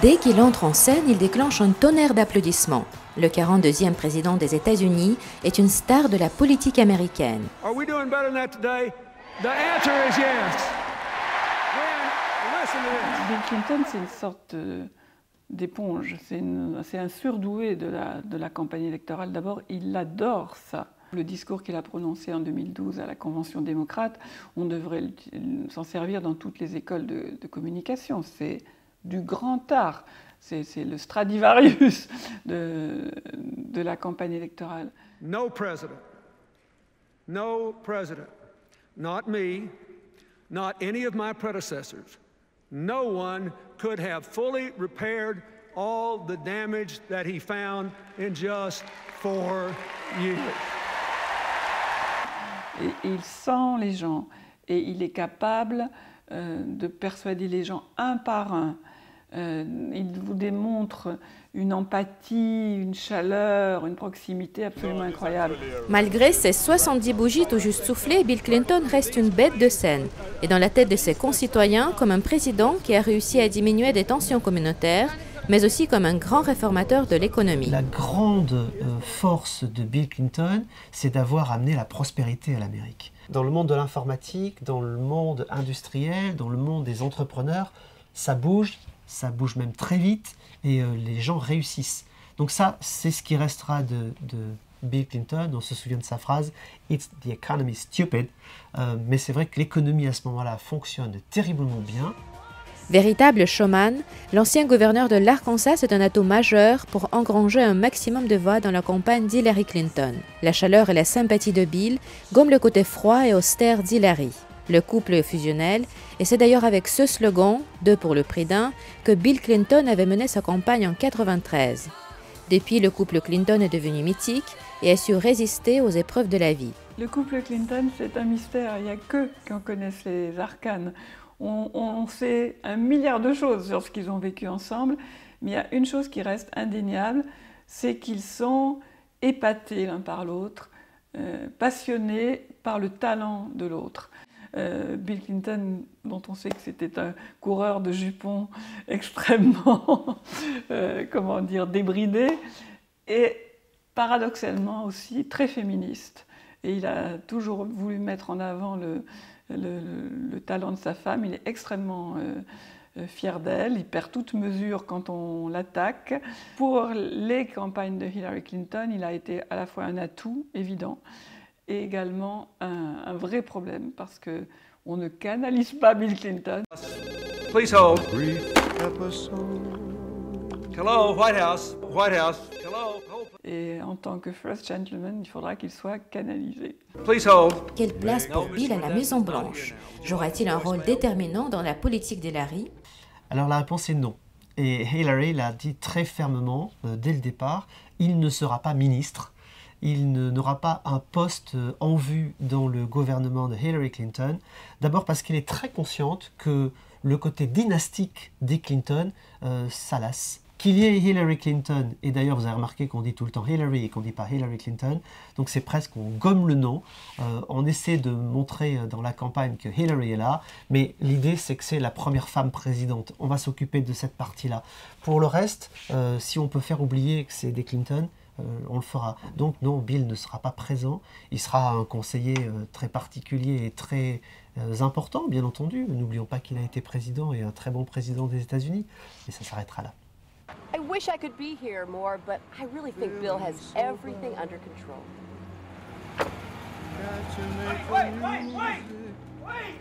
Dès qu'il entre en scène, il déclenche un tonnerre d'applaudissements. Le 42e président des États-Unis est une star de la politique américaine. Are we doing better than that today? The answer is yes. Listen to this. Bill Clinton, c'est une sorte d'éponge. C'est un surdoué de la campagne électorale. D'abord, il adore ça. Le discours qu'il a prononcé en 2012 à la Convention démocrate, on devrait s'en servir dans toutes les écoles de communication. C'est du grand art. C'est le Stradivarius de la campagne électorale. No president, not me, not any of my predecessors, no one could have fully repaired all the damage that he found in just 4 years. Et il sent les gens et il est capable de persuader les gens un par un. Il vous démontre une empathie, une chaleur, une proximité absolument incroyable. Malgré ses 70 bougies tout juste soufflées, Bill Clinton reste une bête de scène et dans la tête de ses concitoyens comme un président qui a réussi à diminuer des tensions communautaires, mais aussi comme un grand réformateur de l'économie. La grande force de Bill Clinton, c'est d'avoir amené la prospérité à l'Amérique. Dans le monde de l'informatique, dans le monde industriel, dans le monde des entrepreneurs, ça bouge même très vite et les gens réussissent. Donc ça, c'est ce qui restera de Bill Clinton. On se souvient de sa phrase « It's the economy stupid ». Mais c'est vrai que l'économie à ce moment-là fonctionne terriblement bien. Véritable showman, l'ancien gouverneur de l'Arkansas est un atout majeur pour engranger un maximum de voix dans la campagne d'Hillary Clinton. La chaleur et la sympathie de Bill gomment le côté froid et austère d'Hillary. Le couple est fusionnel, et c'est d'ailleurs avec ce slogan, 2 pour le prix d'un, que Bill Clinton avait mené sa campagne en 1993. Depuis, le couple Clinton est devenu mythique et a su résister aux épreuves de la vie. Le couple Clinton, c'est un mystère, il n'y a qu'eux qui en connaissent les arcanes. On sait 1 milliard de choses sur ce qu'ils ont vécu ensemble, mais il y a une chose qui reste indéniable, c'est qu'ils sont épatés l'un par l'autre, passionnés par le talent de l'autre. Bill Clinton, dont on sait que c'était un coureur de jupons extrêmement, débridé, et paradoxalement aussi très féministe. Et il a toujours voulu mettre en avant le talent de sa femme. Il est extrêmement fier d'elle, il perd toute mesure quand on l'attaque. Pour les campagnes de Hillary Clinton, il a été à la fois un atout évident, et également un vrai problème, parce qu'on ne canalise pas Bill Clinton. Please hold. Hello, White House. White House. Hello. Et en tant que First Gentleman, il faudra qu'il soit canalisé. Please hold. Quelle place pour Bill à la Maison-Blanche? Jouera-t-il un rôle déterminant dans la politique d'Hillary? Alors la réponse est non. Et Hillary l'a dit très fermement dès le départ, il ne sera pas ministre. Il n'aura pas un poste en vue dans le gouvernement de Hillary Clinton. D'abord parce qu'elle est très consciente que le côté dynastique des Clinton, ça lasse. Qu'il y ait Hillary Clinton, et d'ailleurs vous avez remarqué qu'on dit tout le temps Hillary et qu'on ne dit pas Hillary Clinton, donc c'est presque, on gomme le nom, on essaie de montrer dans la campagne que Hillary est là, mais l'idée c'est que c'est la première femme présidente, on va s'occuper de cette partie-là. Pour le reste, si on peut faire oublier que c'est des Clinton, on le fera. Donc non, Bill ne sera pas présent, il sera un conseiller très particulier et très important, bien entendu. N'oublions pas qu'il a été président et un très bon président des États-Unis, mais ça s'arrêtera là. I wish I could be here more, but I really think Bill has everything under control. Wait!